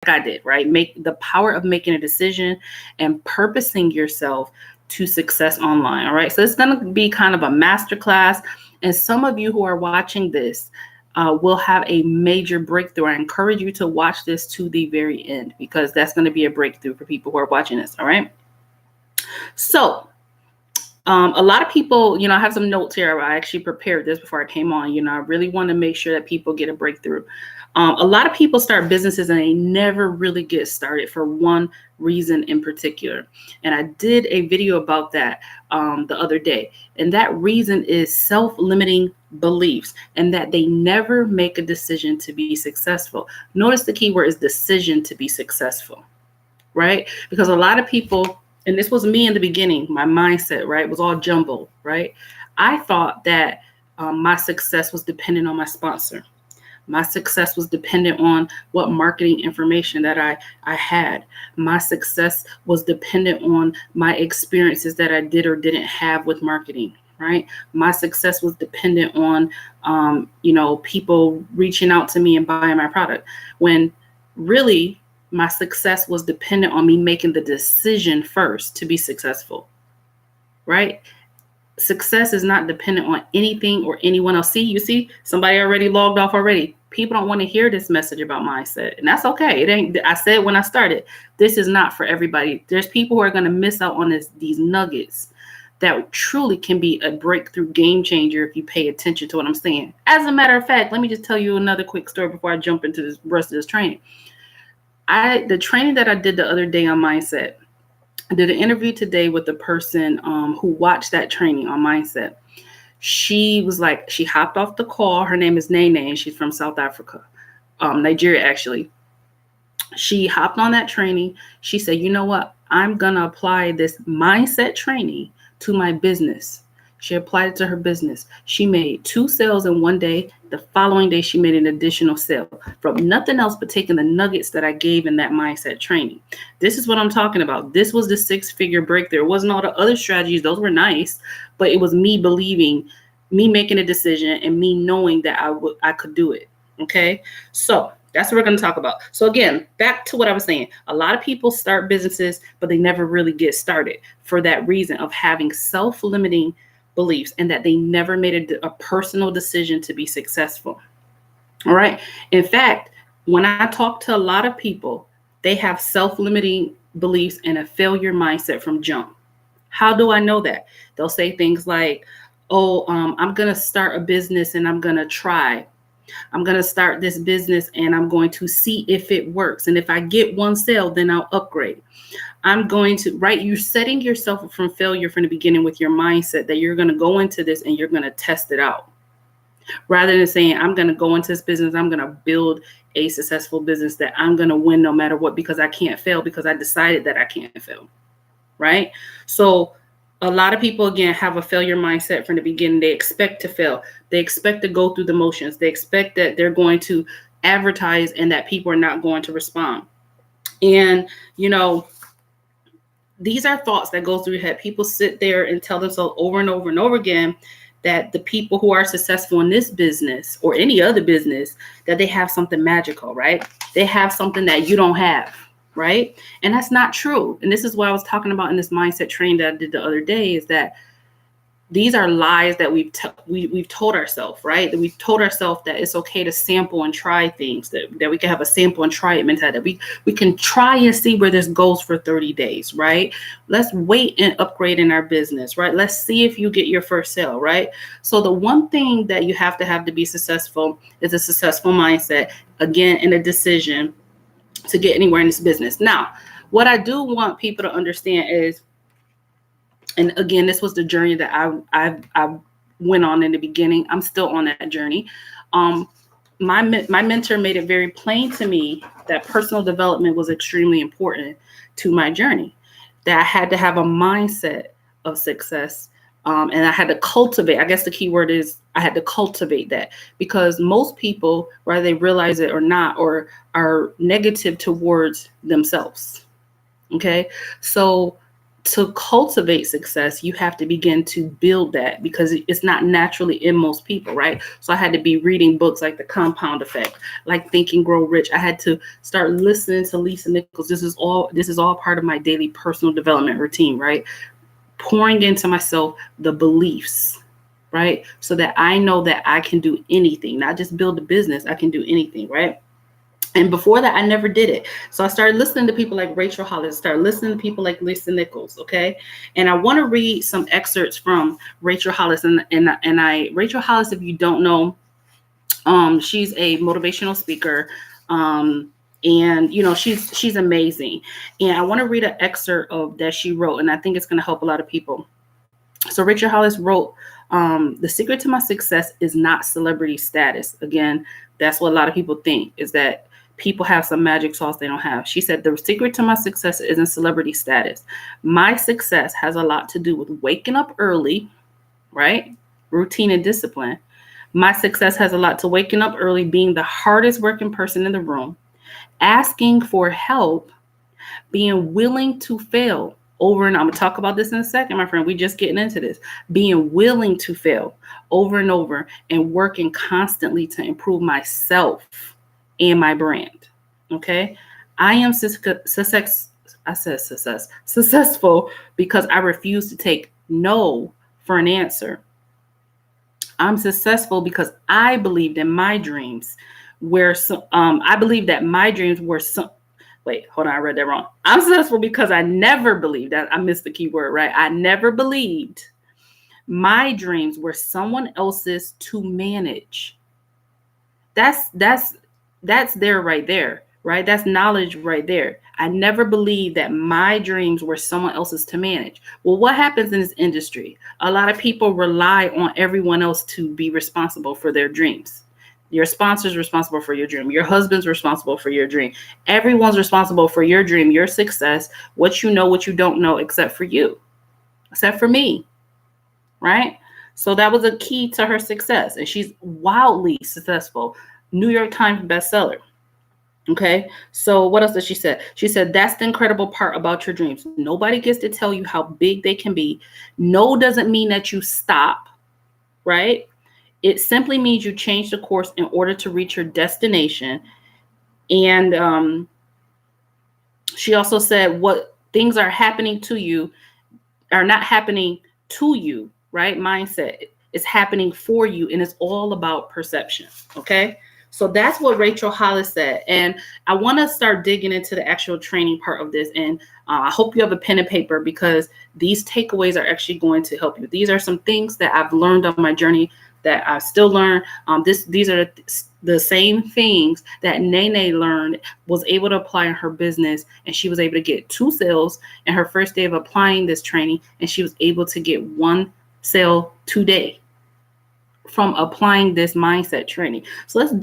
I did, right? Make the power of making a decision and purposing yourself to success online. All right. So it's going to be kind of a masterclass. And some of you who are watching this will have a major breakthrough. I encourage you to watch this to the very end, because that's going to be a breakthrough for people who are watching this. All right. So a lot of people, I have some notes here. I actually prepared this before I came on. I really want to make sure that people get a breakthrough. A lot of people start businesses and they never really get started for one reason in particular. And I did a video about that the other day. And that reason is self-limiting beliefs, and that they never make a decision to be successful. Notice the key word is decision to be successful, right? Because a lot of people, and this was me in the beginning, my mindset, right, was all jumbled, right? I thought that my success was dependent on my sponsor. My success was dependent on what marketing information that I had. My success was dependent on my experiences that I did or didn't have with marketing, right? My success was dependent on, people reaching out to me and buying my product, when really my success was dependent on me making the decision first to be successful, right? Success is not dependent on anything or anyone else. You see, somebody already logged off already. People don't want to hear this message about mindset, and that's okay. It ain't. I said when I started, this is not for everybody. There's people who are going to miss out on these nuggets that truly can be a breakthrough game changer if you pay attention to what I'm saying. As a matter of fact, let me just tell you another quick story before I jump into the rest of this training. The training that I did the other day on mindset, I did an interview today with the person who watched that training on mindset. She was like, she hopped off the call. Her name is Nene, and she's from South Africa, Nigeria, actually. She hopped on that training. She said, you know what? I'm going to apply this mindset training to my business. She applied it to her business. She made 2 sales in one day. The following day, she made an additional sale from nothing else but taking the nuggets that I gave in that mindset training. This is what I'm talking about. This was the 6-figure breakthrough. It wasn't all the other strategies. Those were nice, but it was me believing, me making a decision, and me knowing that I could do it. Okay. So that's what we're going to talk about. So again, back to what I was saying. A lot of people start businesses, but they never really get started for that reason of having self-limiting beliefs, and that they never made a personal decision to be successful. All right. In fact, when I talk to a lot of people, they have self-limiting beliefs and a failure mindset from jump. How do I know that? They'll say things like, I'm going to start a business and I'm going to try. I'm going to start this business and I'm going to see if it works. And if I get 1 sale, then I'll upgrade. I'm going to, right? You're setting yourself up from failure from the beginning with your mindset that you're going to go into this and you're going to test it out. Rather than saying, I'm going to go into this business, I'm going to build a successful business that I'm going to win no matter what, because I can't fail, because I decided that I can't fail. Right? So a lot of people, again, have a failure mindset from the beginning. They expect to fail. They expect to go through the motions. They expect that they're going to advertise and that people are not going to respond. And, these are thoughts that go through your head. People sit there and tell themselves over and over and over again that the people who are successful in this business or any other business, that they have something magical, right? They have something that you don't have, right? And that's not true. And this is what I was talking about in this mindset training that I did the other day, is that these are lies that we've told ourselves, right? That we've told ourselves that it's okay to sample and try things, that we can have a sample and try it mentality, that we can try and see where this goes for 30 days, right? Let's wait and upgrade in our business, right? Let's see if you get your first sale, right? So the one thing that you have to be successful is a successful mindset, again, and a decision to get anywhere in this business. Now, what I do want people to understand is, and again, this was the journey that I went on in the beginning. I'm still on that journey. My mentor made it very plain to me that personal development was extremely important to my journey, that I had to have a mindset of success. And I had to cultivate. I guess the key word is I had to cultivate that, because most people, whether they realize it or not, or are negative towards themselves. Okay. So to cultivate success, you have to begin to build that, because it's not naturally in most people, right? So I had to be reading books like The Compound Effect, like Think and Grow Rich. I had to start listening to Lisa Nichols. This is all part of my daily personal development routine, right? Pouring into myself the beliefs, right? So that I know that I can do anything, not just build a business. I can do anything, right? And before that, I never did it. So I started listening to people like Rachel Hollis, started listening to people like Lisa Nichols, okay? And I want to read some excerpts from Rachel Hollis. Rachel Hollis, if you don't know, she's a motivational speaker. And she's amazing. And I want to read an excerpt of that she wrote, and I think it's going to help a lot of people. So Rachel Hollis wrote, the secret to my success is not celebrity status. Again, that's what a lot of people think, is that people have some magic sauce they don't have. She said, the secret to my success isn't celebrity status. My success has a lot to do with waking up early, right? Routine and discipline. My success has a lot to waking up early, being the hardest working person in the room, asking for help, being willing to fail over, and I'm going to talk about this in a second, my friend. We just getting into this. Being willing to fail over and over, and working constantly to improve myself and my brand. Okay. I am successful because I refuse to take no for an answer. I'm successful because I believed in my dreams, I believe that my dreams were wait, hold on, I read that wrong. I'm successful because I never believed that. I missed the key word, right? I never believed my dreams were someone else's to manage. That's there right there, right? That's knowledge right there. I never believed that my dreams were someone else's to manage. Well, what happens in this industry? A lot of people rely on everyone else to be responsible for their dreams. Your sponsor's responsible for your dream. Your husband's responsible for your dream. Everyone's responsible for your dream, your success, what you know, what you don't know, except for you, except for me, right? So that was a key to her success. And she's wildly successful. New York Times bestseller. Okay. So what else did she say? She said, that's the incredible part about your dreams. Nobody gets to tell you how big they can be. No doesn't mean that you stop, right? It simply means you change the course in order to reach your destination. And she also said, what things are happening to you are not happening to you, right? Mindset is happening for you, and it's all about perception. Okay. So that's what Rachel Hollis said. And I want to start digging into the actual training part of this. And I hope you have a pen and paper, because these takeaways are actually going to help you. These are some things that I've learned on my journey that I still learn. These are the same things that Nene learned, was able to apply in her business. And she was able to get 2 sales in her first day of applying this training. And she was able to get 1 sale today from applying this mindset training. So let's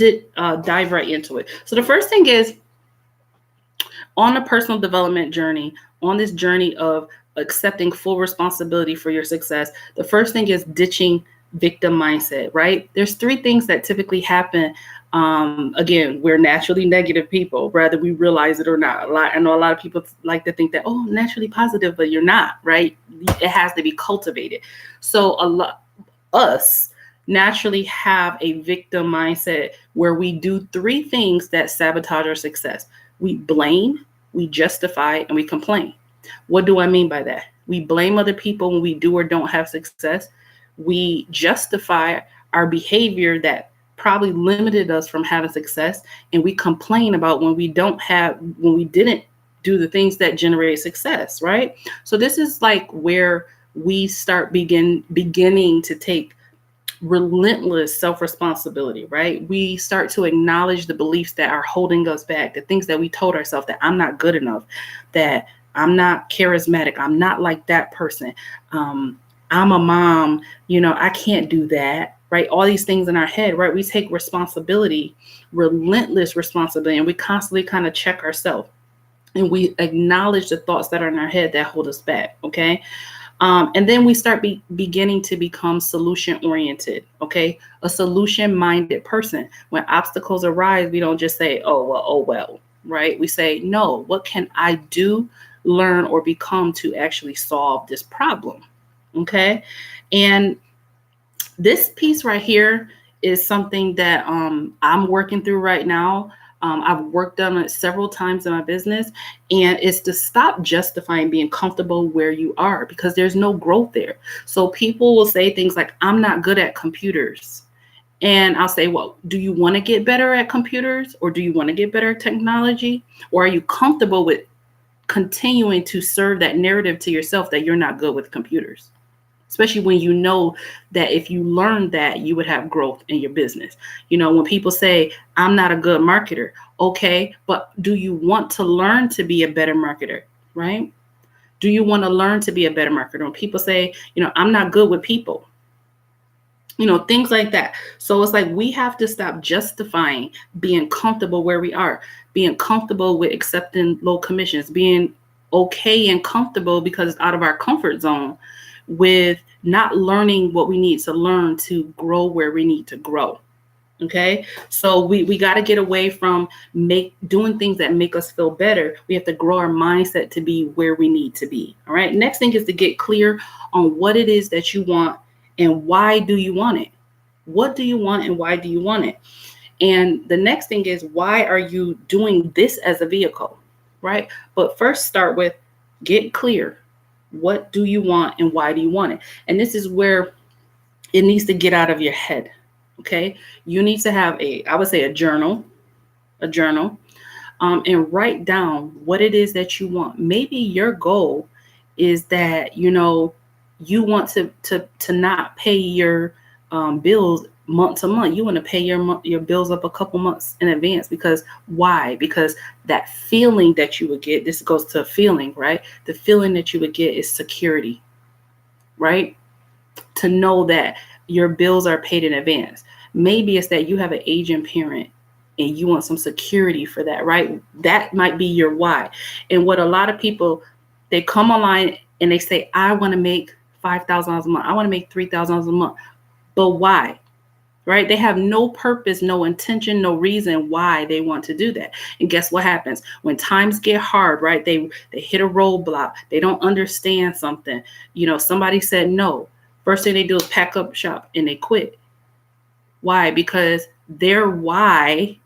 dive right into it. So the first thing is, on a personal development journey, on this journey of accepting full responsibility for your success, the first thing is ditching victim mindset, right? There's 3 things that typically happen. Again, we're naturally negative people, whether we realize it or not. I know a lot of people like to think that, oh, naturally positive, but you're not, right? It has to be cultivated. So us naturally have a victim mindset where we do 3 things that sabotage our success. We blame, we justify, and we complain. What do I mean by that? We blame other people when we do or don't have success. We justify our behavior that probably limited us from having success, and we complain about when we didn't do the things that generate success, right? So this is like where we start beginning to take relentless self-responsibility, right? We start to acknowledge the beliefs that are holding us back, the things that we told ourselves, that I'm not good enough, that I'm not charismatic, I'm not like that person, I'm a mom, I can't do that, right? All these things in our head, right? We take responsibility, relentless responsibility, and we constantly kind of check ourselves, and we acknowledge the thoughts that are in our head that hold us back, okay? And then we start beginning to become solution-oriented, okay? A solution-minded person. When obstacles arise, we don't just say, oh, well, right? We say, no, what can I do learn or become to actually solve this problem. Okay. And this piece right here is something that I'm working through right now. I've worked on it several times in my business, and it's to stop justifying being comfortable where you are, because there's no growth there. So people will say things like, I'm not good at computers. And I'll say, well, do you want to get better at computers, or do you want to get better at technology? Or are you comfortable with continuing to serve that narrative to yourself that you're not good with computers? Especially when you know that if you learned that, you would have growth in your business. You know, when people say, I'm not a good marketer, okay, but do you want to learn to be a better marketer, right? Do you want to learn to be a better marketer? When people say, you know, I'm not good with people, you know, things like that. So it's like we have to stop justifying being comfortable where we are, being comfortable with accepting low commissions, being okay and comfortable because it's out of our comfort zone, with not learning what we need to learn to grow where we need to grow. Okay. So we got to get away from doing things that make us feel better. We have to grow our mindset to be where we need to be. All right. Next thing is to get clear on what it is that you want and why do you want it? What do you want and why do you want it? And the next thing is, why are you doing this as a vehicle? Right. But first start with get clear. What do you want and why do you want it? And this is where it needs to get out of your head. Okay. You need to have I would say a journal, and write down what it is that you want. Maybe your goal is that, you know, you want to not pay your bills month to month. You want to pay your bills up a couple months in advance. Because why? Because that feeling that you would get, this goes to a feeling, right? The feeling that you would get is security, right? To know that your bills are paid in advance. Maybe it's that you have an aging parent and you want some security for that, right? That might be your why. And what a lot of people, they come online and they say, I want to make $5,000 a month. I want to make $3,000 a month. But why? Right? They have no purpose, no intention, no reason why they want to do that. And guess what happens? When times get hard, right? They hit a roadblock. They don't understand something. You know, somebody said no. First thing they do is pack up shop and they quit. Why? Because their why,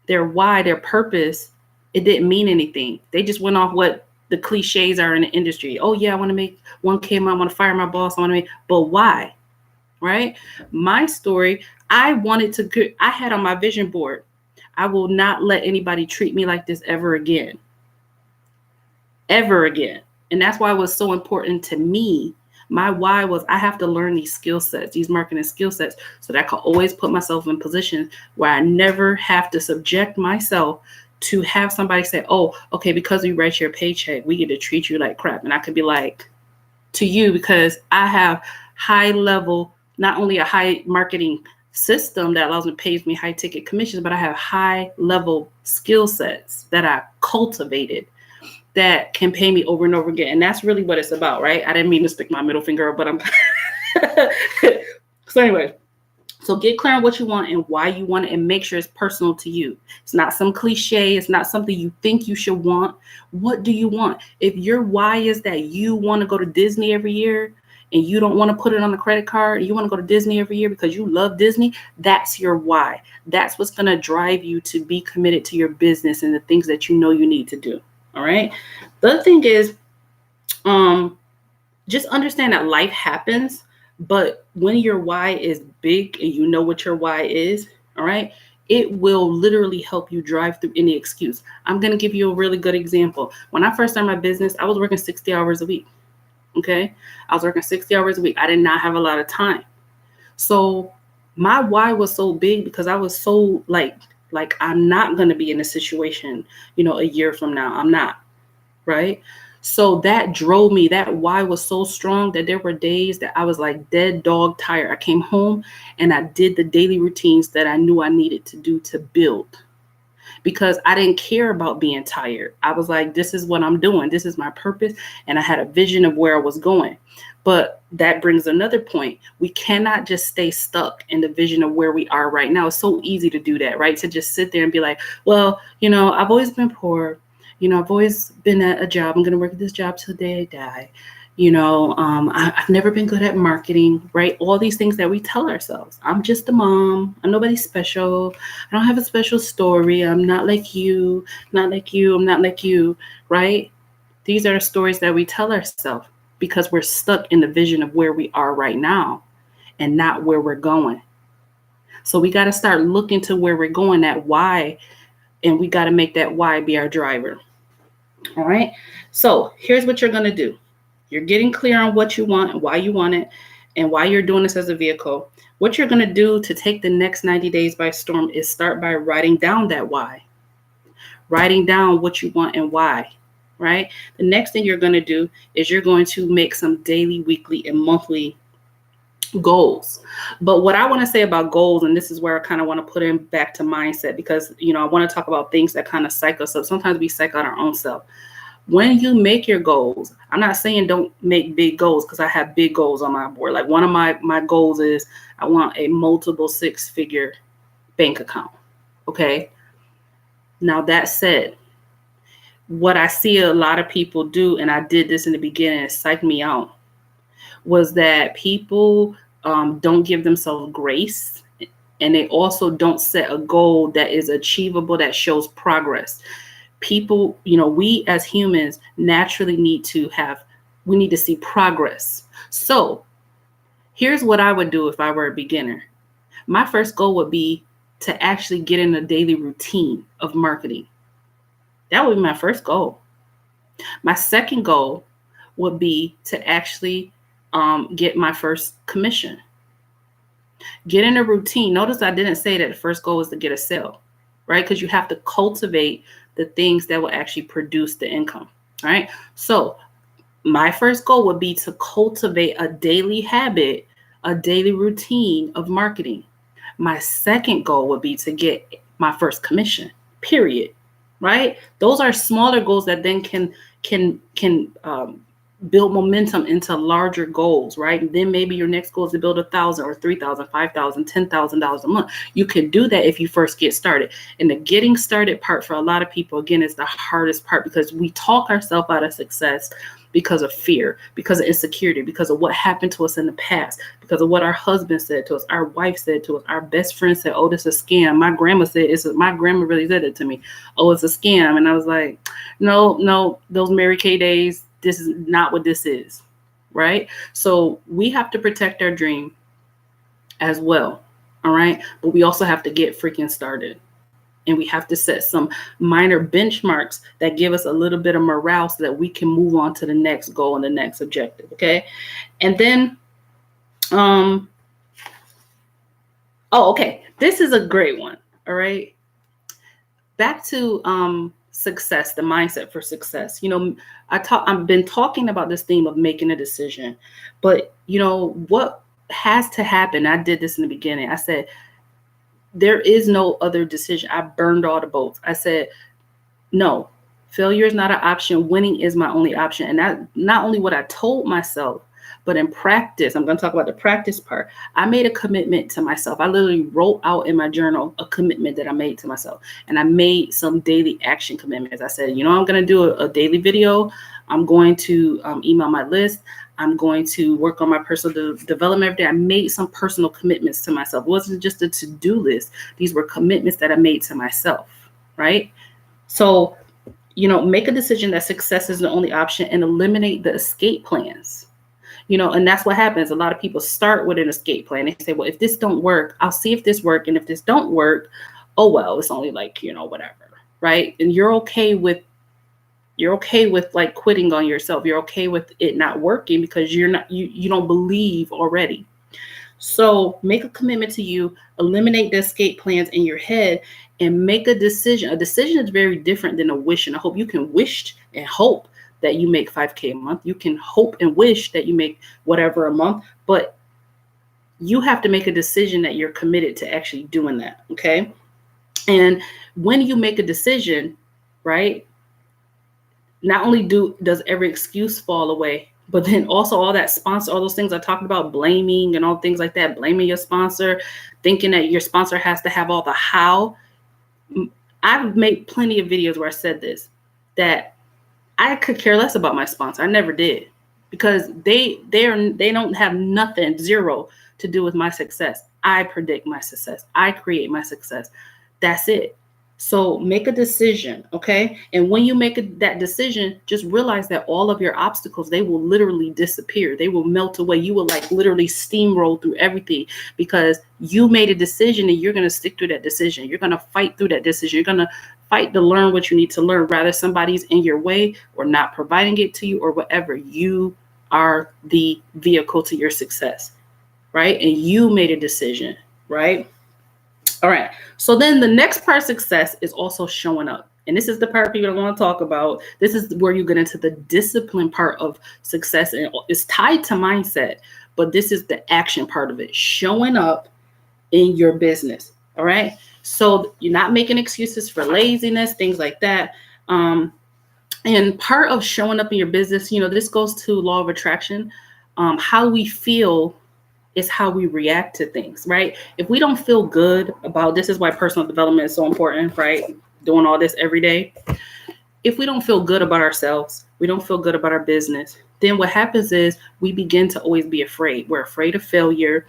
their purpose, it didn't mean anything. They just went off what the cliches are in the industry. Oh yeah, I want to make 1K a month. I want to fire my boss. I want to make, but why? Right? My story, I had on my vision board, I will not let anybody treat me like this ever again. Ever again. And that's why it was so important to me. My why was, I have to learn these skill sets, these marketing skill sets, so that I could always put myself in positions where I never have to subject myself to have somebody say, oh, okay, because we write your paycheck, we get to treat you like crap. And I could be like, to you, because I have high level, not only a high marketing system that allows me to pay me high ticket commissions, but I have high level skill sets that I cultivated that can pay me over and over again. And that's really what it's about, right? I didn't mean to stick my middle finger up, but I'm so anyway, so get clear on what you want and why you want it, and make sure it's personal to you. It's not some cliche. It's not something you think you should want. What do you want? If your why is that you want to go to Disney every year, and you don't want to put it on the credit card, you want to go to Disney every year because you love Disney, that's your why. That's what's going to drive you to be committed to your business and the things that you know you need to do. All right. The other thing is, just understand that life happens, but when your why is big and you know what your why is, all right, it will literally help you drive through any excuse. I'm going to give you a really good example. When I first started my business, I was working 60 hours a week. Okay. I was working 60 hours a week. I did not have a lot of time. So my why was so big because I was so like I'm not going to be in a situation, you know, a year from now. I'm not. Right. So that drove me. That why was so strong that there were days that I was like dead dog tired. I came home and I did the daily routines that I knew I needed to do to build, because I didn't care about being tired. I was like, this is what I'm doing. This is my purpose. And I had a vision of where I was going. But that brings another point. We cannot just stay stuck in the vision of where we are right now. It's so easy to do that, right? To just sit there and be like, well, you know, I've always been poor. I've always been at a job. I'm going to work at this job till the day I die. I've never been good at marketing, right? All these things that we tell ourselves. I'm just a mom. I'm nobody special. I don't have a special story. I'm not like you, not like you. I'm not like you, right? These are the stories that we tell ourselves because we're stuck in the vision of where we are right now and not where we're going. So we got to start looking to where we're going, that why, and we got to make that why be our driver. All right. So here's what you're going to do. You're getting clear on what you want and why you want it and why you're doing this as a vehicle. What you're going to do to take the next 90 days by storm is start by writing down that why. Writing down what you want and why, right? The next thing you're going to do is you're going to make some daily, weekly, and monthly goals. But what I want to say about goals, and this is where I kind of want to put in back to mindset, because, I want to talk about things that kind of psych us up. Sometimes we psych out our own self. When you make your goals, I'm not saying don't make big goals, because I have big goals on my board. Like one of my goals is I want a multiple 6-figure bank account. Okay. Now that said, what I see a lot of people do, and I did this in the beginning, it psyched me out, was that people don't give themselves grace, and they also don't set a goal that is achievable, that shows progress. People, we as humans naturally need to see progress. So here's what I would do if I were a beginner. My first goal would be to actually get in a daily routine of marketing. That would be my first goal. My second goal would be to actually get my first commission. Get in a routine. Notice I didn't say that the first goal was to get a sale, right? Because you have to cultivate the things that will actually produce the income, right? So my first goal would be to cultivate a daily habit, a daily routine of marketing. My second goal would be to get my first commission, period, right? Those are smaller goals that then can build momentum into larger goals, right? Then maybe your next goal is to build 1,000 or 3,000, 5,000, $10,000 a month. You can do that if you first get started. And the getting started part for a lot of people, again, is the hardest part, because we talk ourselves out of success because of fear, because of insecurity, because of what happened to us in the past, because of what our husband said to us, our wife said to us, our best friend said, "Oh, this is a scam." My grandma really said it to me. "Oh, it's a scam." And I was like, no, those Mary Kay days, this is not what this is, right? So we have to protect our dream as well, all right? But we also have to get freaking started. And we have to set some minor benchmarks that give us a little bit of morale so that we can move on to the next goal and the next objective, okay? And then, okay, this is a great one, all right? Back to success, the mindset for success. I've been talking about this theme of making a decision, but what has to happen? I did this in the beginning. I said, there is no other decision. I burned all the boats. I said, no, failure is not an option. Winning is my only option. And that not only what I told myself, but in practice, I'm going to talk about the practice part. I made a commitment to myself. I literally wrote out in my journal a commitment that I made to myself. And I made some daily action commitments. I said, I'm going to do a daily video. I'm going to email my list. I'm going to work on my personal development every day. I made some personal commitments to myself. It wasn't just a to-do list. These were commitments that I made to myself, right? So, make a decision that success is the only option and eliminate the escape plans. And that's what happens. A lot of people start with an escape plan. They say, well, if this don't work, I'll see if this works. And if this don't work, oh, well, it's only like, whatever, right? And you're okay with like quitting on yourself. You're okay with it not working because you don't believe already. So make a commitment to you, eliminate the escape plans in your head, and make a decision. A decision is very different than a wish and a hope. You can wish and hope that you make $5,000 a month. You can hope and wish that you make whatever a month, but you have to make a decision that you're committed to actually doing that. Okay. And when you make a decision, right, not only does every excuse fall away, but then also all that sponsor, all those things I talked about, blaming and all things like that, blaming your sponsor, thinking that your sponsor has to have all the how. I've made plenty of videos where I said this. that I could care less about my sponsor. I never did, because they don't have nothing, zero, to do with my success. I predict my success. I create my success. That's it. So make a decision, okay? And when you make that decision, just realize that all of your obstacles, they will literally disappear. They will melt away. You will like literally steamroll through everything, because you made a decision and you're going to stick to that decision. You're going to fight through that decision. You're going to fight to learn what you need to learn, rather somebody's in your way or not providing it to you or whatever. You are the vehicle to your success, right? And you made a decision, right? All right. So then the next part of success is also showing up. And this is the part people don't want to talk about. This is where you get into the discipline part of success. And it's tied to mindset, but this is the action part of it. Showing up in your business. All right. So you're not making excuses for laziness, things like that. And part of showing up in your business, this goes to law of attraction. How we feel is how we react to things, right? If we don't feel good about, this is why personal development is so important, right? Doing all this every day. If we don't feel good about ourselves, we don't feel good about our business, then what happens is we begin to always be afraid. We're afraid of failure,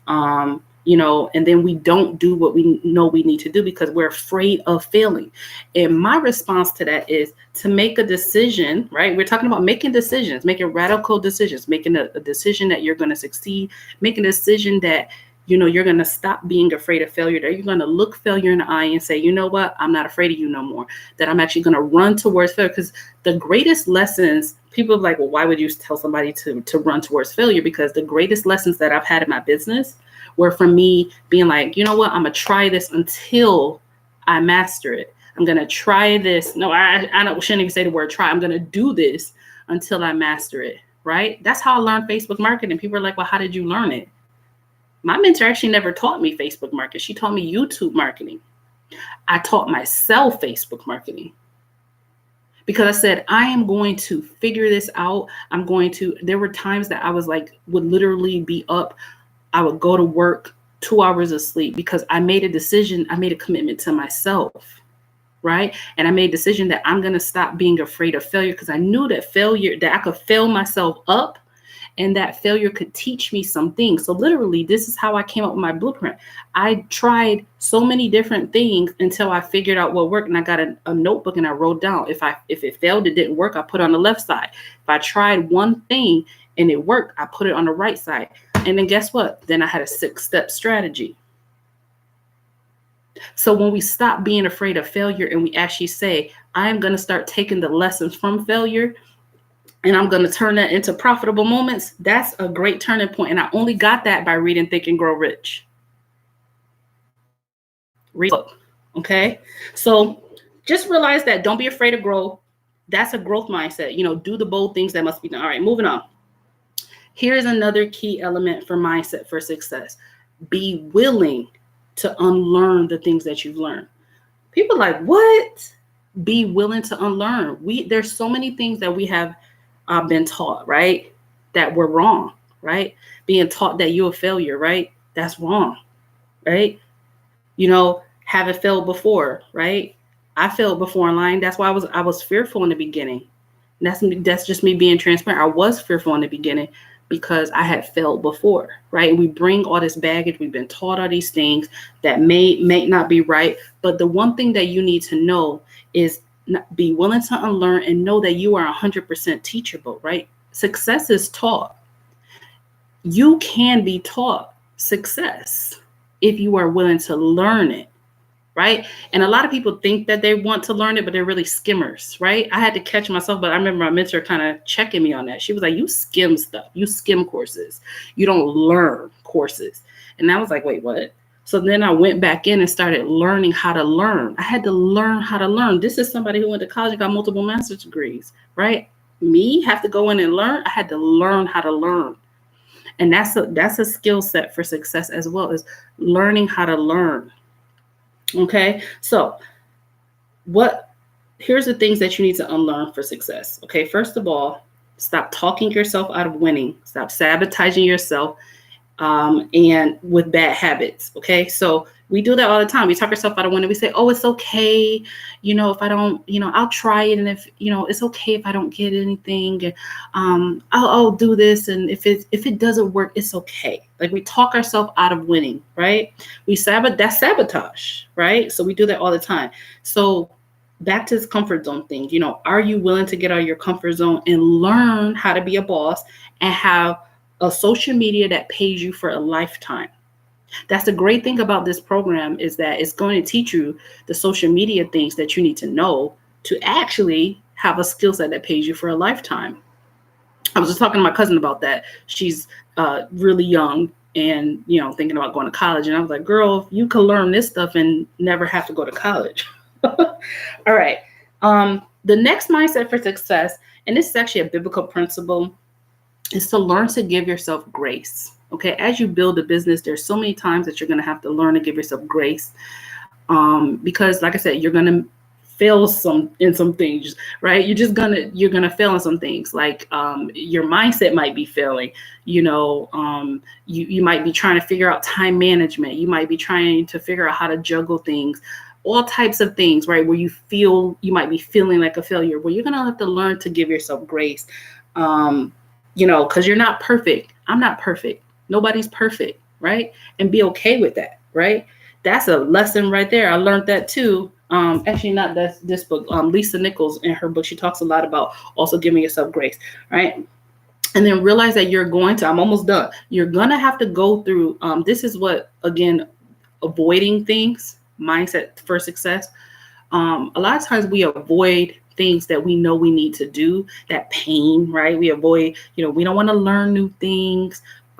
and then we don't do what we know we need to do because we're afraid of failing. And my response to that is to make a decision, right? We're talking about making decisions, making radical decisions, making a decision that you're going to succeed, making a decision that, you're going to stop being afraid of failure, that you're going to look failure in the eye and say, you know what, I'm not afraid of you no more, that I'm actually going to run towards failure. Because the greatest lessons, people are like, well, why would you tell somebody to run towards failure? Because the greatest lessons that I've had in my business were from me being like, you know what, I'm going to try this until I master it. I'm going to try this. No, I shouldn't even say the word try. I'm going to do this until I master it, right? That's how I learned Facebook marketing. People are like, well, how did you learn it? My mentor actually never taught me Facebook marketing. She taught me YouTube marketing. I taught myself Facebook marketing because I said, I am going to figure this out. There were times that I was like, would literally be up. I would go to work, 2 hours of sleep, because I made a decision. I made a commitment to myself, right? And I made a decision that I'm going to stop being afraid of failure, because I knew that I could fail myself up, and that failure could teach me some things. So literally, this is how I came up with my blueprint. I tried so many different things until I figured out what worked. And I got a notebook and I wrote down, if it failed, it didn't work, I put it on the left side. If I tried one thing and it worked, I put it on the right side. And then guess what? Then I had a 6-step strategy. So when we stop being afraid of failure and we actually say, I'm going to start taking the lessons from failure and I'm going to turn that into profitable moments, that's a great turning point. And I only got that by reading Think and Grow Rich. Read the book, okay? So just realize that don't be afraid to grow. That's a growth mindset. Do the bold things that must be done. All right, moving on. Here's another key element for mindset for success. Be willing to unlearn the things that you've learned. People are like, what? Be willing to unlearn. There's so many things that we have been taught, right? That were wrong, right? Being taught that you're a failure, right? That's wrong, right? Haven't failed before, right? I failed before online. That's why I was fearful in the beginning. That's just me being transparent. I was fearful in the beginning because I had failed before, right? And we bring all this baggage. We've been taught all these things that may not be right. But the one thing that you need to know is be willing to unlearn and know that you are 100% teachable, right? Success is taught. You can be taught success if you are willing to learn it, right? And a lot of people think that they want to learn it, but they're really skimmers, right? I had to catch myself, but I remember my mentor kind of checking me on that. She was like, you skim stuff. You skim courses. You don't learn courses. And I was like, wait, what? So then I went back in and started learning how to learn. I had to learn how to learn. This is somebody who went to college and got multiple master's degrees, right? Me have to go in and learn. I had to learn how to learn. And that's a skill set for success as well, as learning how to learn. Okay, so here's the things that you need to unlearn for success. Okay, first of all, stop talking yourself out of winning. Stop sabotaging yourself and with bad habits. Okay. So we do that all the time. We talk ourselves out of winning. We say, oh, it's okay. If I don't, I'll try it. And if, it's okay if I don't get anything, I'll do this. And if it doesn't work, it's okay. Like we talk ourselves out of winning, right? That's sabotage, right? So we do that all the time. So back to this comfort zone thing, are you willing to get out of your comfort zone and learn how to be a boss and have a social media that pays you for a lifetime? That's the great thing about this program, is that it's going to teach you the social media things that you need to know to actually have a skill set that pays you for a lifetime. I was just talking to my cousin about that. She's really young and, thinking about going to college. And I was like, girl, you can learn this stuff and never have to go to college. All right. The next mindset for success, and this is actually a biblical principle, is to learn to give yourself grace. Okay. As you build a business, there's so many times that you're going to have to learn to give yourself grace. Because like I said, you're going to fail in some things, right? You're going to fail in some things. Like, your mindset might be failing, you might be trying to figure out time management. You might be trying to figure out how to juggle things, all types of things, right? Where you might be feeling like a failure, where you're going to have to learn to give yourself grace. Because you're not perfect. I'm not perfect. Nobody's perfect, right? And be okay with that, right? That's a lesson right there. I learned that too. Actually, not this book. Lisa Nichols, in her book, she talks a lot about also giving yourself grace, right? And then realize that I'm almost done. You're going to have to go through, this is what, again, avoiding things, mindset for success. A lot of times we avoid things that we know we need to do, that pain, right? We avoid, we don't want to learn new things. We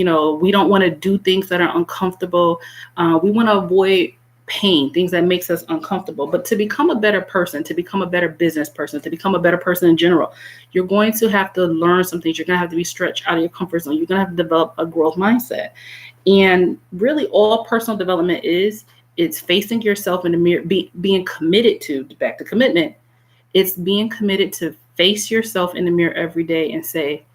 don't want to do things that are uncomfortable. We want to avoid pain, things that makes us uncomfortable. But to become a better person, to become a better business person, to become a better person in general, you're going to have to learn some things. You're going to have to be stretched out of your comfort zone. You're going to have to develop a growth mindset. And really all personal development it's facing yourself in the mirror, being committed to, back to commitment. It's being committed to face yourself in the mirror every day and say,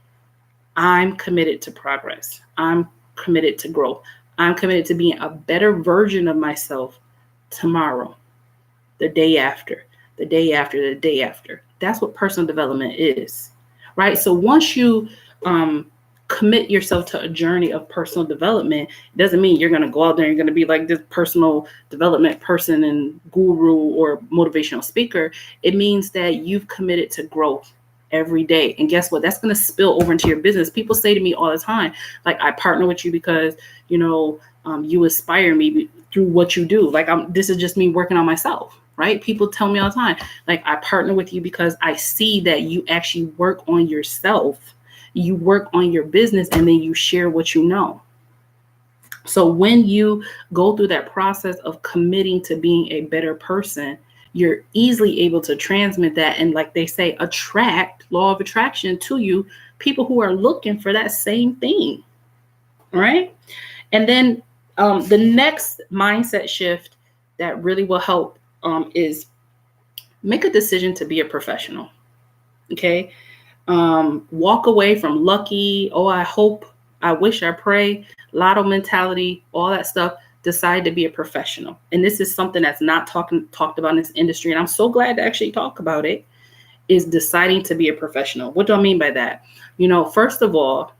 I'm committed to progress. I'm committed to growth. I'm committed to being a better version of myself tomorrow, the day after, the day after, the day after. That's what personal development is, right? So once you commit yourself to a journey of personal development, it doesn't mean you're going to go out there and you're going to be like this personal development person and guru or motivational speaker. It means that you've committed to growth every day. And guess what? That's going to spill over into your business. People say to me all the time, like, I partner with you because, you inspire me through what you do. Like, this is just me working on myself, right? People tell me all the time, like, I partner with you because I see that you actually work on yourself. You work on your business and then you share what you know. So when you go through that process of committing to being a better person, you're easily able to transmit that. And like they say, attract, law of attraction to you, people who are looking for that same thing. All right. And then the next mindset shift that really will help is make a decision to be a professional. Okay. Walk away from lucky, I hope, I wish, I pray, lotto mentality, all that stuff. Decide to be a professional. And this is something that's not talked about in this industry. And I'm so glad to actually talk about it, is deciding to be a professional. What do I mean by that? First of all,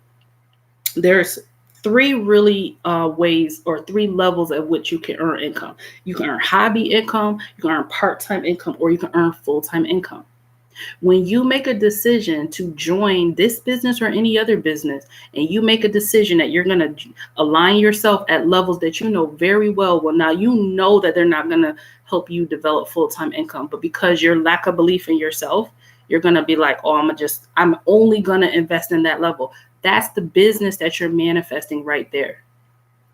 there's three really ways or three levels at which you can earn income. You can earn hobby income, you can earn part-time income, or you can earn full-time income. When you make a decision to join this business or any other business, and you make a decision that you're going to align yourself at levels that you know very well, now you know that they're not going to help you develop full-time income, but because your lack of belief in yourself, you're going to be like, I'm only going to invest in that level. That's the business that you're manifesting right there.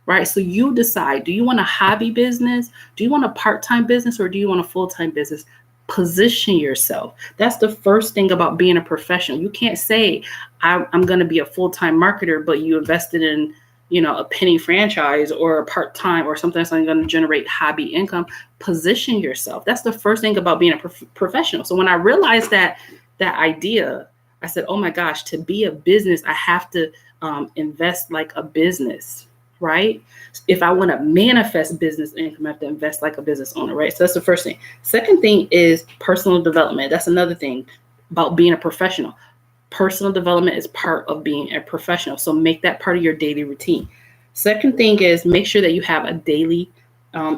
Right. So you decide, do you want a hobby business? Do you want a part-time business, or do you want a full-time business? Position yourself. That's the first thing about being a professional. You can't say I'm going to be a full-time marketer, but you invested in, a penny franchise or a part-time or something that's going to generate hobby income. Position yourself. That's the first thing about being a professional. So when I realized that idea, I said, oh my gosh, to be a business, I have to invest like a business, right? If I want to manifest business income, I have to invest like a business owner, right? So that's the first thing. Second thing is personal development. That's another thing about being a professional. Personal development is part of being a professional. So make that part of your daily routine. Second thing is make sure that you have a daily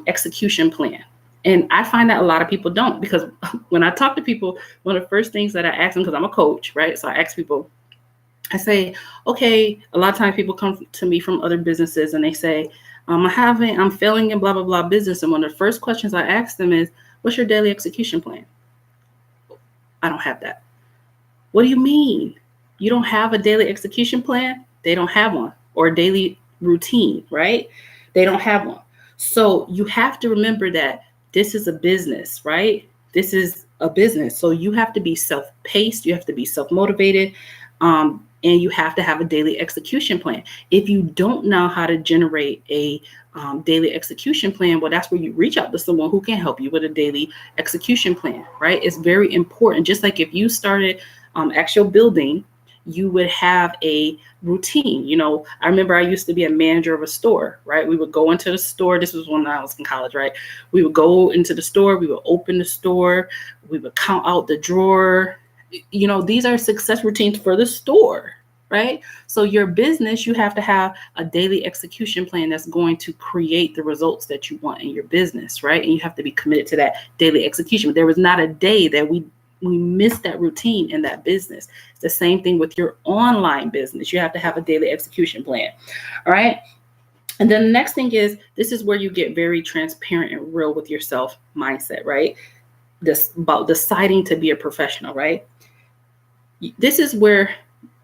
execution plan. And I find that a lot of people don't, because when I talk to people, one of the first things that I ask them, because I'm a coach, right? So I ask people, I say, okay, a lot of times people come to me from other businesses and they say, I'm failing in blah, blah, blah business. And one of the first questions I ask them is, what's your daily execution plan? I don't have that. What do you mean? You don't have a daily execution plan? They don't have one. Or a daily routine, right? They don't have one. So you have to remember that this is a business, right? This is a business. So you have to be self-paced. You have to be self-motivated. And you have to have a daily execution plan. If you don't know how to generate a daily execution plan, well, that's where you reach out to someone who can help you with a daily execution plan, right? It's very important. Just like if you started actual building, you would have a routine. You know, I remember I used to be a manager of a store, right? We would go into the store. This was when I was in college, right? We would go into the store. We would open the store. We would count out the drawer. You know, these are success routines for the store, right? So your business, you have to have a daily execution plan that's going to create the results that you want in your business, right? And you have to be committed to that daily execution. There was not a day that we missed that routine in that business. It's the same thing with your online business. You have to have a daily execution plan, all right? And then the next thing is, this is where you get very transparent and real with yourself mindset, right? This about deciding to be a professional, right? This is where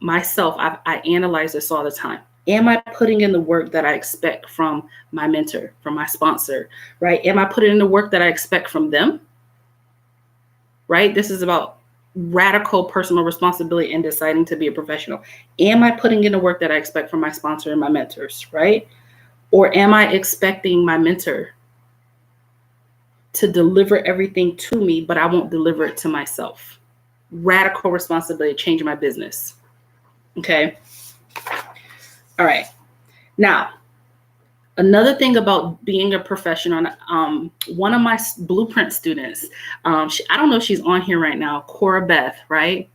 I analyze this all the time. Am I putting in the work that I expect from my mentor, from my sponsor, right? Am I putting in the work that I expect from them, right? This is about radical personal responsibility and deciding to be a professional. Am I putting in the work that I expect from my sponsor and my mentors, right? Or am I expecting my mentor to deliver everything to me, but I won't deliver it to myself? Radical responsibility, changing my business. Okay. All right. Now, another thing about being a professional, one of my blueprint students, I don't know if she's on here right now, Cora Beth, right?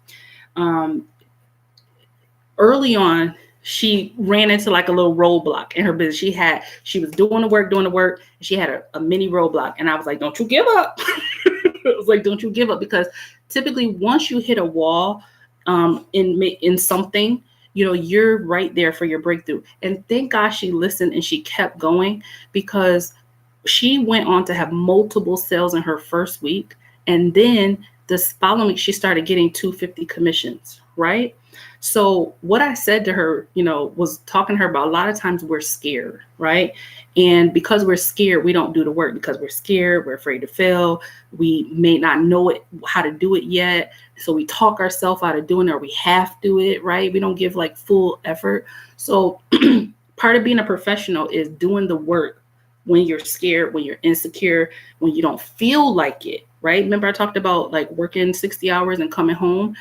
Early on, she ran into like a little roadblock in her business. She was doing the work, and she had a mini roadblock. And I was like, don't you give up. I was like, don't you give up, because typically once you hit a wall in something, you know, you're right there for your breakthrough. And thank God she listened and she kept going, because she went on to have multiple sales in her first week. And then this following week, she started getting 250 commissions, right? So what I said to her, you know, was talking to her about a lot of times we're scared, right? And because we're scared, we don't do the work because we're scared. We're afraid to fail. We may not know how to do it yet. So we talk ourselves out of doing it, or we half do it, right? We don't give like full effort. So part of being a professional is doing the work when you're scared, when you're insecure, when you don't feel like it, right? Remember I talked about like working 60 hours and coming home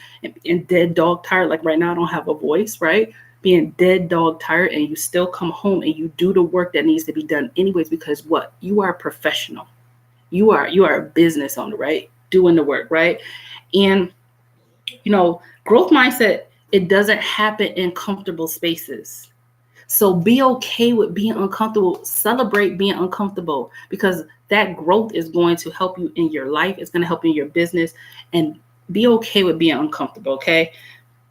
and dead dog tired. Like right now I don't have a voice, right? Being dead dog tired, and you still come home and you do the work that needs to be done anyways, because what? You are a professional. You are a business owner, right? Doing the work, right? And, you know, growth mindset, it doesn't happen in comfortable spaces. So be okay with being uncomfortable. Celebrate being uncomfortable, because that growth is going to help you in your life. It's going to help you in your business, and be okay with being uncomfortable. Okay.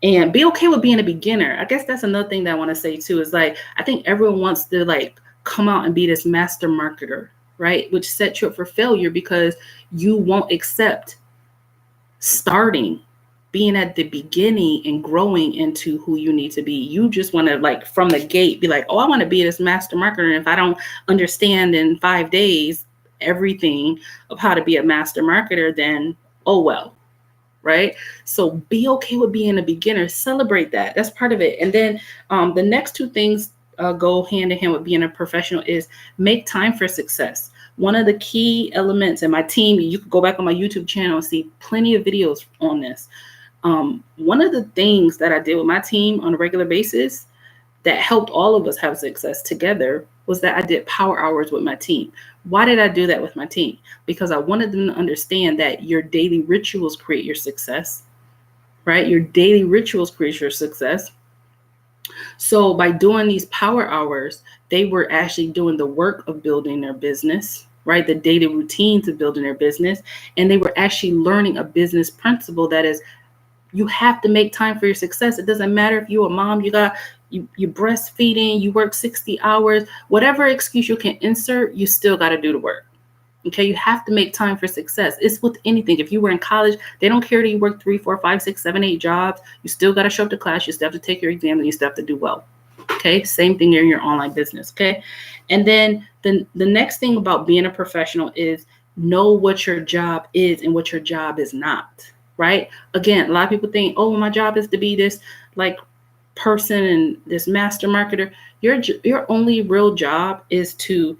And be okay with being a beginner. I guess that's another thing that I want to say too, is like, I think everyone wants to like come out and be this master marketer, right? Which sets you up for failure, because you won't accept starting, being at the beginning and growing into who you need to be. You just want to like from the gate be like, oh, I want to be this master marketer. And if I don't understand in 5 days everything of how to be a master marketer, then oh well. Right? So be okay with being a beginner. Celebrate that. That's part of it. And then the next two things go hand in hand with being a professional is make time for success. One of the key elements in my team, you could go back on my YouTube channel and see plenty of videos on this. One of the things that I did with my team on a regular basis that helped all of us have success together was that I did power hours with my team. Why did I do that with my team? Because I wanted them to understand that your daily rituals create your success, right? Your daily rituals create your success. So by doing these power hours, they were actually doing the work of building their business, right? The daily routines of building their business. And they were actually learning a business principle that is, you have to make time for your success. It doesn't matter if you're a mom, you're breastfeeding, you work 60 hours, whatever excuse you can insert, you still got to do the work. Okay, you have to make time for success. It's with anything. If you were in college, they don't care that you work 3, 4, 5, 6, 7, 8 jobs. You still got to show up to class. You still have to take your exam, and you still have to do well. Okay, same thing in your online business. Okay, and then the next thing about being a professional is know what your job is and what your job is not. Right? Again, a lot of people think, oh, my job is to be this like person and this master marketer. Your only real job is to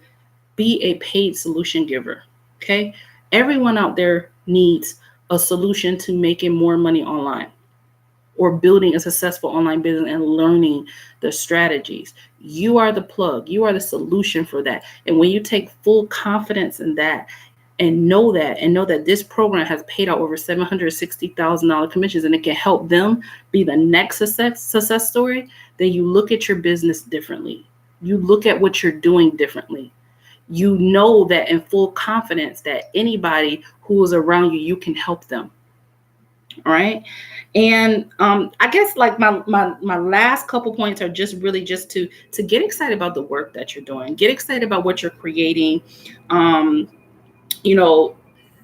be a paid solution giver. Okay. Everyone out there needs a solution to making more money online or building a successful online business and learning the strategies. You are the plug. You are the solution for that. And when you take full confidence in that and know that this program has paid out over $760,000 commissions and it can help them be the next success story, then you look at your business differently. You look at what you're doing differently. You know that in full confidence that anybody who is around you, you can help them. All right. And I guess like my last couple points are just really just to get excited about the work that you're doing. Get excited about what you're creating.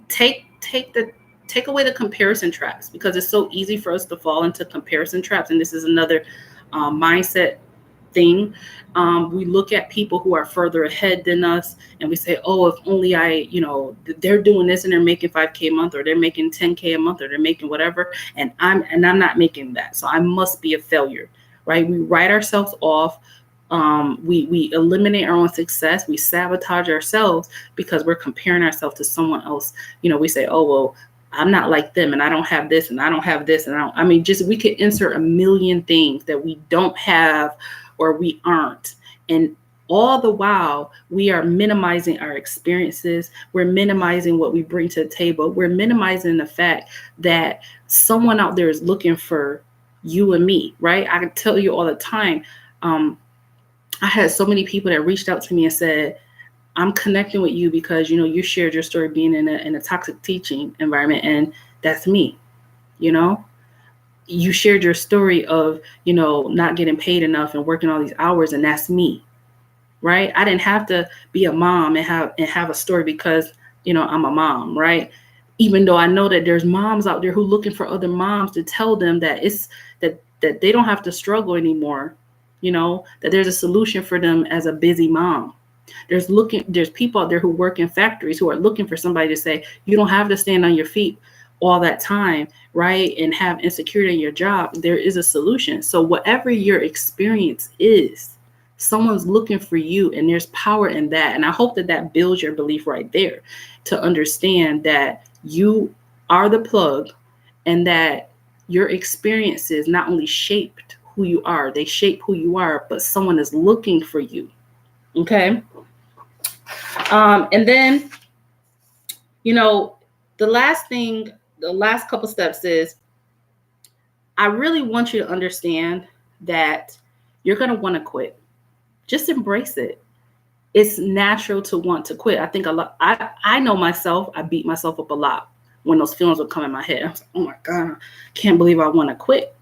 Take away the comparison traps, because it's so easy for us to fall into comparison traps. And this is another mindset thing. We look at people who are further ahead than us and we say, oh, if only they're doing this and they're making 5K a month, or they're making 10K a month, or they're making whatever. And I'm not making that. So I must be a failure, right? We write ourselves off. We eliminate our own success. We sabotage ourselves because we're comparing ourselves to someone else. We say, oh, well, I'm not like them, and I don't have this, and I don't have this. And we could insert a million things that we don't have or we aren't. And all the while, we are minimizing our experiences. We're minimizing what we bring to the table. We're minimizing the fact that someone out there is looking for you and me, right? I can tell you all the time, I had so many people that reached out to me and said, I'm connecting with you because, you shared your story being in a toxic teaching environment. And that's me. You shared your story of, not getting paid enough and working all these hours. And that's me. Right. I didn't have to be a mom and have a story because, I'm a mom. Right. Even though I know that there's moms out there who are looking for other moms to tell them that that they don't have to struggle anymore. That there's a solution for them as a busy mom. There's people out there who work in factories who are looking for somebody to say, you don't have to stand on your feet all that time, right? And have insecurity in your job. There is a solution. So whatever your experience is, someone's looking for you, and there's power in that. And I hope that builds your belief right there to understand that you are the plug and that your experiences not only shaped who you are, they shape who you are, but someone is looking for you. Okay. And then, the last couple steps is, I really want you to understand that you're going to want to quit. Just embrace it. It's natural to want to quit. I think I know myself, I beat myself up a lot when those feelings would come in my head. I was like, oh my God, I can't believe I want to quit.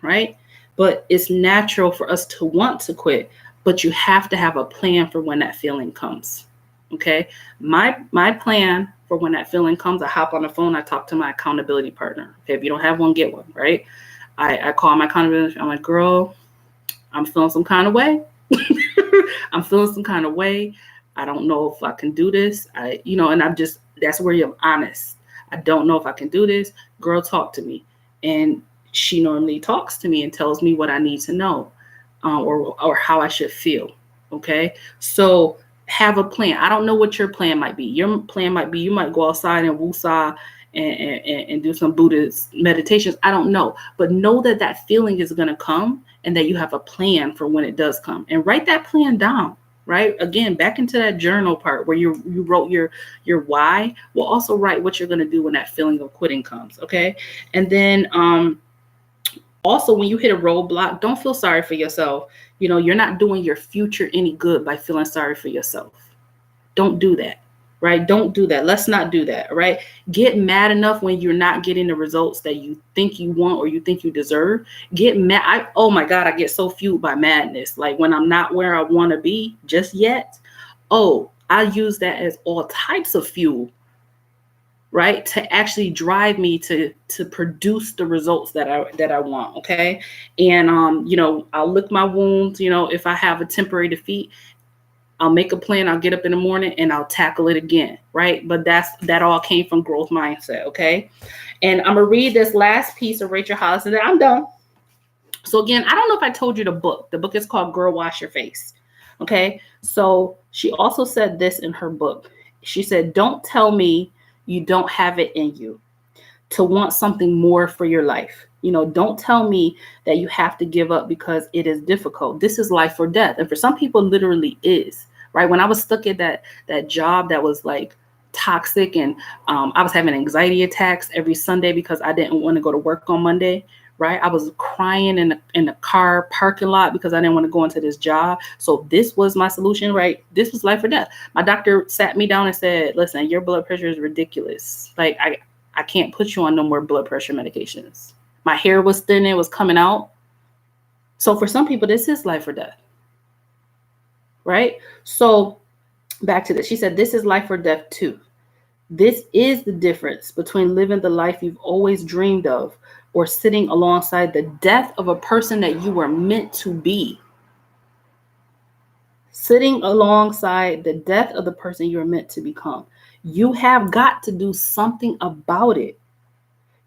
Right. But it's natural for us to want to quit, but you have to have a plan for when that feeling comes. Okay. My plan for when that feeling comes, I hop on the phone, I talk to my accountability partner. Okay. If you don't have one, get one. Right. I call my accountability. I'm like, girl, I'm feeling some kind of way. I'm feeling some kind of way. I don't know if I can do this. And that's where you're honest. I don't know if I can do this. Girl, talk to me. And she normally talks to me and tells me what I need to know, or how I should feel. Okay. So have a plan. I don't know what your plan might be. Your plan might be, you might go outside and woosah and do some Buddhist meditations. I don't know, but know that that feeling is going to come and that you have a plan for when it does come, and write that plan down. Right? Again, back into that journal part where you wrote your why. We'll also write what you're going to do when that feeling of quitting comes. Okay. And then, also, when you hit a roadblock, don't feel sorry for yourself. You know, you're not doing your future any good by feeling sorry for yourself. Don't do that. Right? Don't do that. Let's not do that. Right? Get mad enough when you're not getting the results that you think you want or you think you deserve. Get mad. Oh my God, I get so fueled by madness. Like when I'm not where I want to be just yet. Oh, I use that as all types of fuel, right? To actually drive me to produce the results that I want. Okay. And, you know, I'll lick my wounds. You know, if I have a temporary defeat, I'll make a plan. I'll get up in the morning and I'll tackle it again. Right. But that all came from growth mindset. Okay. And I'm going to read this last piece of Rachel Hollis and then I'm done. So again, I don't know if I told you the book. The book is called Girl Wash Your Face. Okay. So she also said this in her book. She said, don't tell me you don't have it in you to want something more for your life. You know, don't tell me that you have to give up because it is difficult. This is life or death. And for some people, literally is. Right. When I was stuck at that job that was like toxic and I was having anxiety attacks every Sunday because I didn't want to go to work on Monday. Right. I was crying in the car parking lot because I didn't want to go into this job. So this was my solution. Right. This was life or death. My doctor sat me down and said, listen, your blood pressure is ridiculous. Like I can't put you on no more blood pressure medications. My hair was thin. It was coming out. So for some people, this is life or death. Right. So back to this. She said, this is life or death too. This is the difference between living the life you've always dreamed of or sitting alongside the death of a person that you were meant to be. Sitting alongside the death of the person you're meant to become. You have got to do something about it.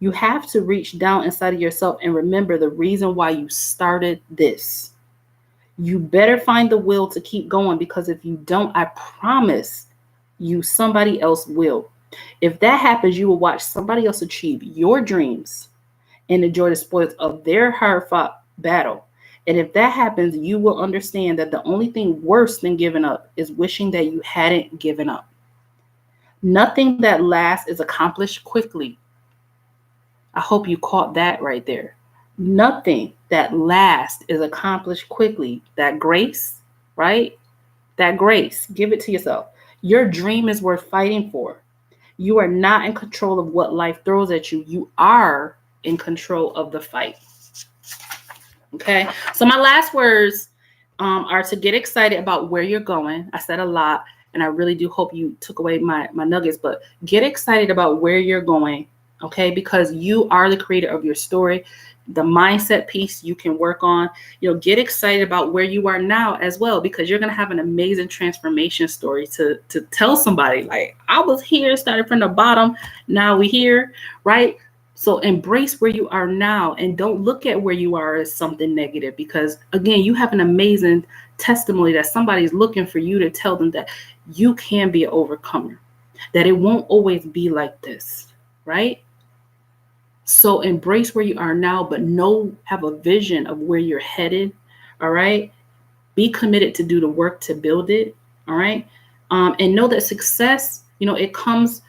You have to reach down inside of yourself and remember the reason why you started this. You better find the will to keep going, because if you don't, I promise you somebody else will. If that happens, you will watch somebody else achieve your dreams and enjoy the spoils of their hard-fought battle. And if that happens, you will understand that the only thing worse than giving up is wishing that you hadn't given up. Nothing that lasts is accomplished quickly. I hope you caught that right there. Nothing that lasts is accomplished quickly. That grace, right? That grace, give it to yourself. Your dream is worth fighting for. You are not in control of what life throws at you. You are in control of the fight. Okay. So my last words are to get excited about where you're going. I said a lot, and I really do hope you took away my nuggets, but get excited about where you're going. Okay. Because you are the creator of your story. The mindset piece you can work on. You know, get excited about where you are now as well, because you're going to have an amazing transformation story to tell somebody. Like, I was here, started from the bottom, now we're here, right? So embrace where you are now and don't look at where you are as something negative, because again, you have an amazing testimony that somebody's looking for you to tell them that you can be an overcomer, that it won't always be like this, right? So embrace where you are now, but have a vision of where you're headed. All right. Be committed to do the work to build it. All right. And know that success, you know, it comes,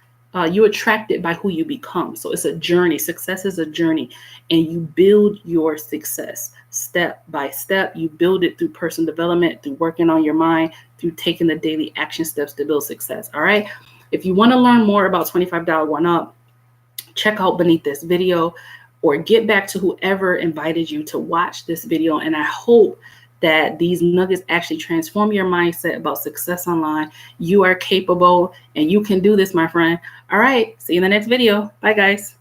you attract it by who you become. So it's a journey. Success is a journey, and you build your success step by step. You build it through personal development, through working on your mind, through taking the daily action steps to build success. All right. If you want to learn more about $25 One Up, check out beneath this video or get back to whoever invited you to watch this video. And I hope that these nuggets actually transform your mindset about success online. You are capable and you can do this, my friend. All right. See you in the next video. Bye, guys.